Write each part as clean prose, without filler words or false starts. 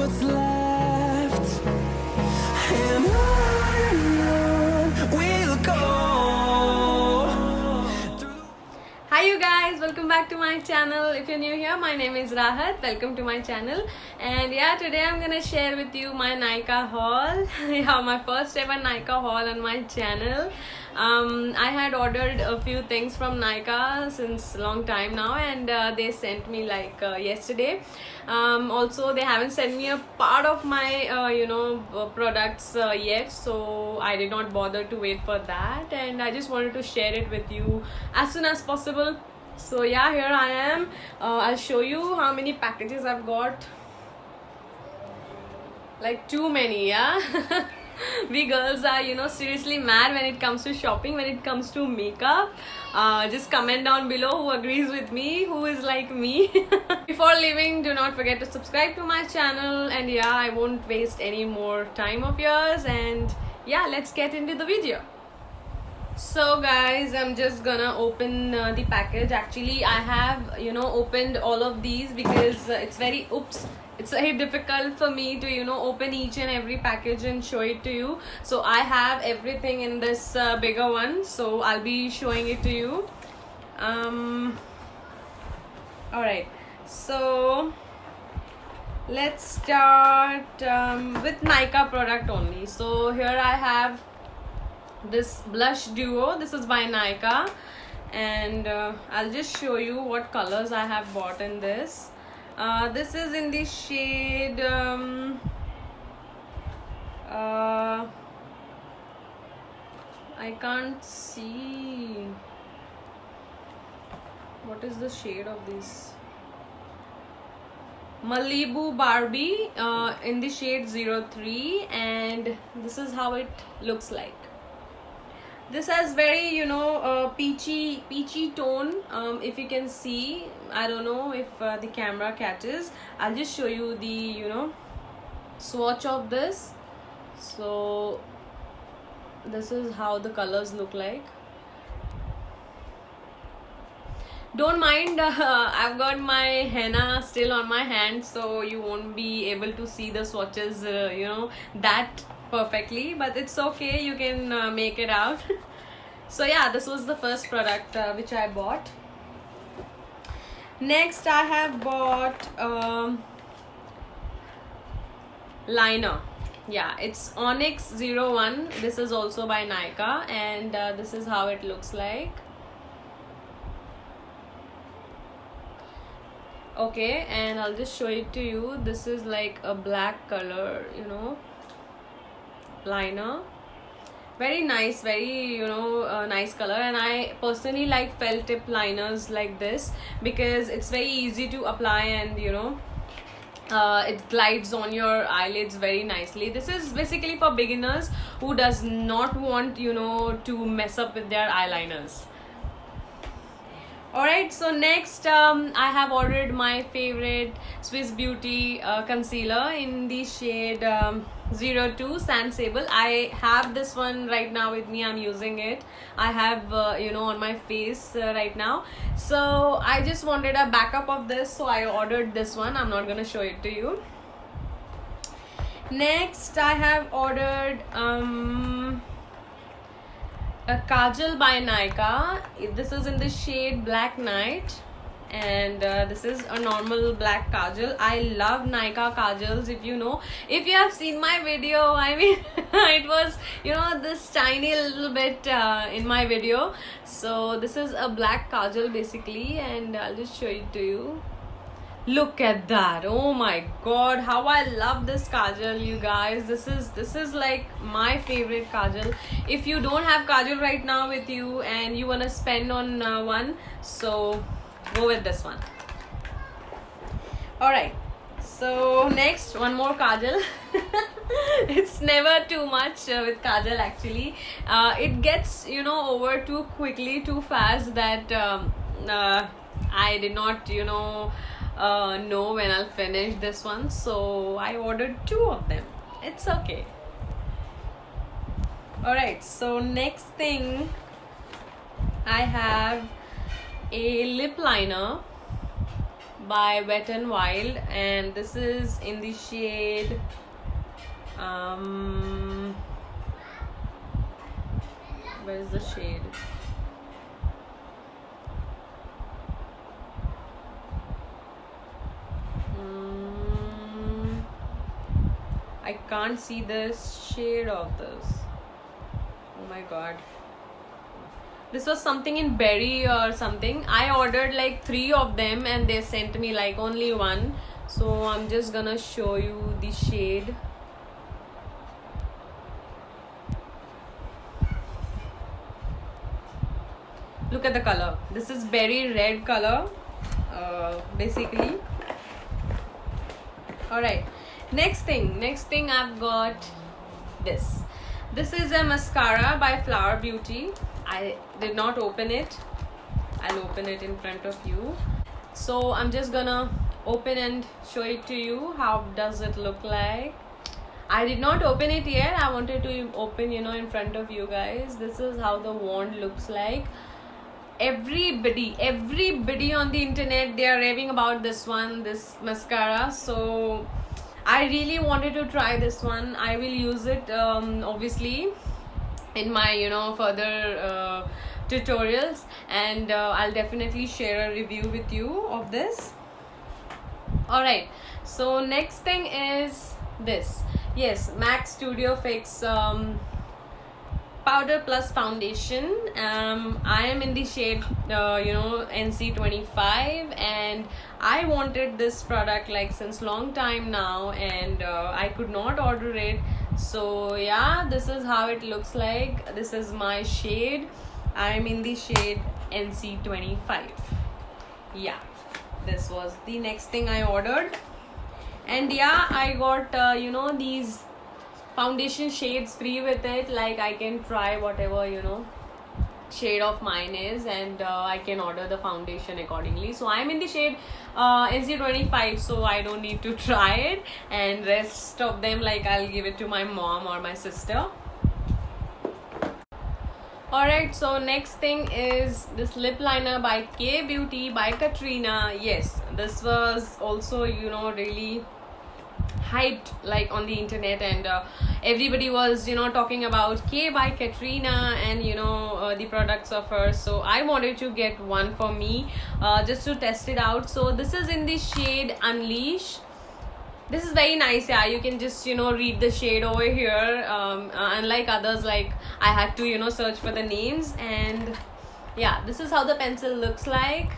what's left, and on we'll go. Hi you guys, welcome back to my channel. If you're new here, my name is Rahat. Welcome to my channel. And yeah, today I'm gonna share with you my Nykaa haul. Yeah, my first ever Nykaa haul on my channel. I had ordered a few things from Nykaa since long time now, and they sent me like yesterday. Also, they haven't sent me a part of my products yet, so I did not bother to wait for that, and I just wanted to share it with you as soon as possible. So yeah, here I am. I'll show you how many packages I've got. Like too many, yeah. We girls are, seriously mad when it comes to shopping, when it comes to makeup. Just comment down below who agrees with me, who is like me. Before leaving, do not forget to subscribe to my channel, and yeah, I won't waste any more time of yours, and yeah, let's get into the video. So guys, I'm just gonna open the package. Actually, I have opened all of these because it's very difficult for me to open each and every package and show it to you. So I have everything in this bigger one, so I'll be showing it to you. Alright, so let's start with Nykaa product only. So here I have this blush duo. This is by Nykaa, and I'll just show you what colors I have bought in this. This is in the shade I can't see what is the shade of this. Malibu Barbie in the shade 03, and this is how it looks like. This has very peachy tone. If you can see, I don't know if the camera catches. I'll just show you the swatch of this. So this is how the colors look like. Don't mind, I've got my henna still on my hand, so you won't be able to see the swatches that perfectly, but it's okay, you can make it out. So yeah, this was the first product which I bought. Next I have bought liner. Yeah, it's Onyx 01. This is also by Nykaa, and this is how it looks like. Okay, and I'll just show it to you. This is like a black color, liner. Very nice, very nice color, and I personally like felt tip liners like this because it's very easy to apply, and it glides on your eyelids very nicely. This is basically for beginners who does not want to mess up with their eyeliners. Alright, so next I have ordered my favorite Swiss Beauty concealer in the shade 02 Sand Sable. I have this one right now with me. I'm using it. I have on my face right now. So I just wanted a backup of this, so I ordered this one. I'm not gonna show it to you. Next I have ordered a kajal by Nykaa. This is in the shade Black Knight, and this is a normal black kajal. I love Nykaa kajals. If you have seen my video, I mean it was this tiny little bit in my video. So this is a black kajal basically, and I'll just show it to you. Look at that. Oh my god, how I love this kajal, you guys. This is like my favorite kajal. If you don't have kajal right now with you and you want to spend on one, so go with this one. Alright, so next, one more kajal. It's never too much with kajal actually. It gets over too quickly, too fast, that I did not know when I'll finish this one, so I ordered 2 of them. It's okay. Alright, so next thing, I have a lip liner by Wet n Wild, and this is in the shade where is the shade? I can't see this shade of this. Oh my god. This was something in berry or something. I ordered like 3 of them and they sent me like only 1. So I'm just gonna show you the shade. Look at the color. This is berry red color, basically. Alright. Next thing I've got this. This is a mascara by Flower Beauty. I did not open it. I'll open it in front of you. So I'm just gonna open and show it to you. How does it look like? I did not open it yet. I wanted to open, in front of you guys. This is how the wand looks like. Everybody on the internet, they are raving about this mascara. So I really wanted to try this one. I will use it obviously in my further tutorials, and I'll definitely share a review with you of this. Alright, so next thing is this. Yes, MAC Studio Fix powder plus foundation. I am in the shade NC25, and I wanted this product like since long time now, and I could not order it. So yeah, this is how it looks like. This is my shade. I am in the shade NC25. Yeah, this was the next thing I ordered. And yeah, I got these foundation shades free with it. Like I can try whatever shade of mine is, and I can order the foundation accordingly. So I'm in the shade NC25, so I don't need to try it, and rest of them like I'll give it to my mom or my sister. Alright, so next thing is this lip liner by K Beauty by Katrina. Yes, this was also really hyped like on the internet, and everybody was talking about K by Katrina and the products of hers. So I wanted to get one for me just to test it out. So this is in the shade Unleash. This is very nice. Yeah, you can just read the shade over here. Unlike others, like I had to search for the names. And yeah, this is how the pencil looks like,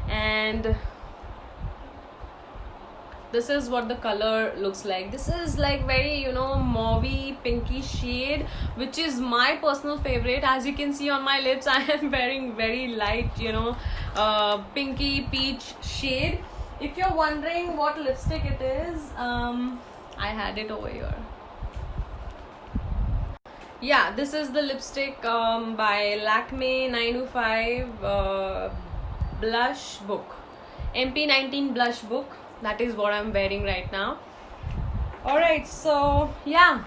and this is what the color looks like. This is like very mauvey pinky shade, which is my personal favorite. As you can see on my lips, I am wearing very light pinky peach shade. If you're wondering what lipstick it is, I had it over here. Yeah, this is the lipstick by Lakme 925 Blush Book, MP19 Blush Book. That is what I'm wearing right now. Alright, so yeah.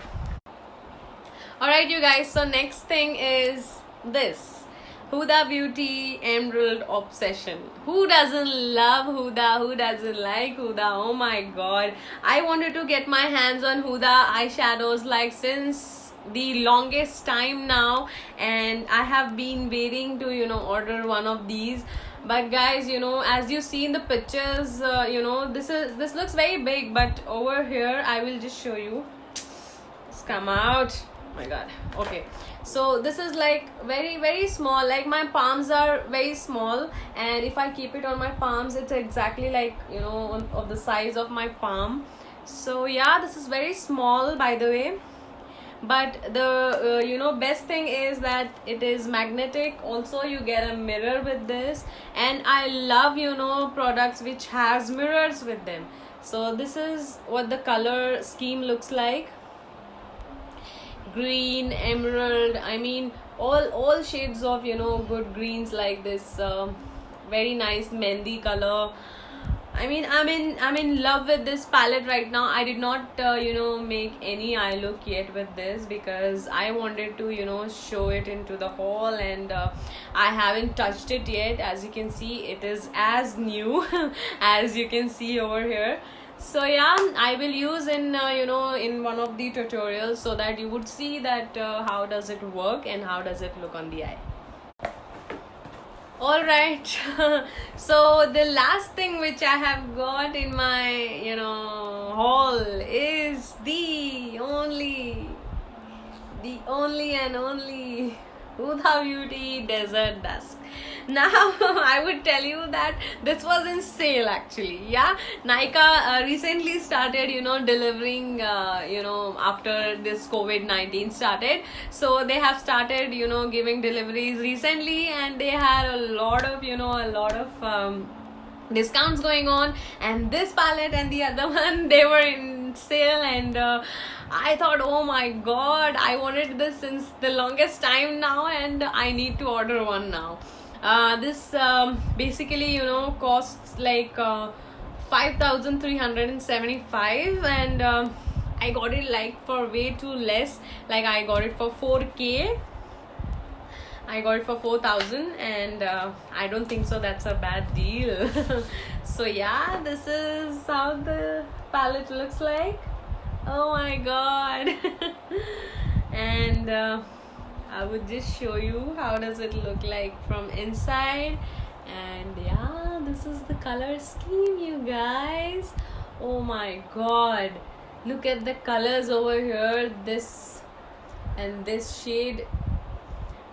Alright, you guys, so next thing is this Huda Beauty Emerald Obsession. Who doesn't love Huda? Who doesn't like Huda? Oh my god, I wanted to get my hands on Huda eyeshadows like since the longest time now, and I have been waiting to order one of these. But guys, as you see in the pictures, this looks very big, but over here I will just show you. It's come out. Oh my god. Okay, so this is like very very small. Like my palms are very small, and if I keep it on my palms, it's exactly like of the size of my palm. So yeah, this is very small, by the way. But the best thing is that it is magnetic. Also, you get a mirror with this, and I love products which has mirrors with them. So this is what the color scheme looks like. Green, emerald, I mean all shades of good greens like this. Very nice mehndi color. I'm in love with this palette right now. I did not make any eye look yet with this because I wanted to show it into the haul, and I haven't touched it yet. As you can see, it is as new as you can see over here. So yeah, I will use in in one of the tutorials so that you would see that how does it work and how does it look on the eye. All right. So the last thing which I have got in my haul is the only and only Huda Beauty Desert Dusk. Now I would tell you that this was in sale actually. Yeah, Nykaa recently started delivering after this COVID-19 started. So they have started giving deliveries recently, and they had a lot of discounts going on, and this palette and the other one, they were in sale, and I thought, oh my god, I wanted this since the longest time now, and I need to order one now. This basically costs like 5,375, and I got it like for way too less. Like I got it for 4K. I got it for 4,000, and I don't think so that's a bad deal. So yeah, this is how the palette looks like. Oh my god. And I would just show you how does it look like from inside. And yeah, this is the color scheme, you guys. Oh my god, look at the colors over here. This and this shade,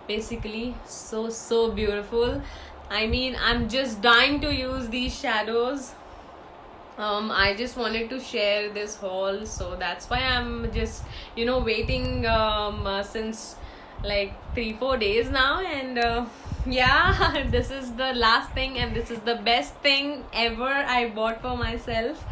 basically so beautiful. I'm just dying to use these shadows. I just wanted to share this haul, so that's why I'm just waiting since like 3-4 days now, and yeah, this is the last thing, and this is the best thing ever I bought for myself.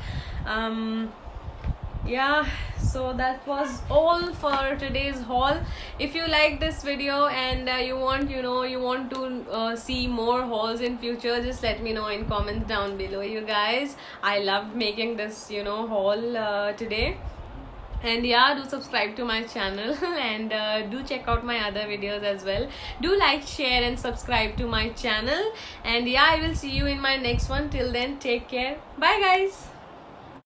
Yeah, so that was all for today's haul. If you like this video and you want to see more hauls in future, just let me know in comments down below, you guys. I loved making this haul today. And yeah, do subscribe to my channel and do check out my other videos as well. Do like, share and subscribe to my channel, and yeah, I will see you in my next one. Till then, take care. Bye guys.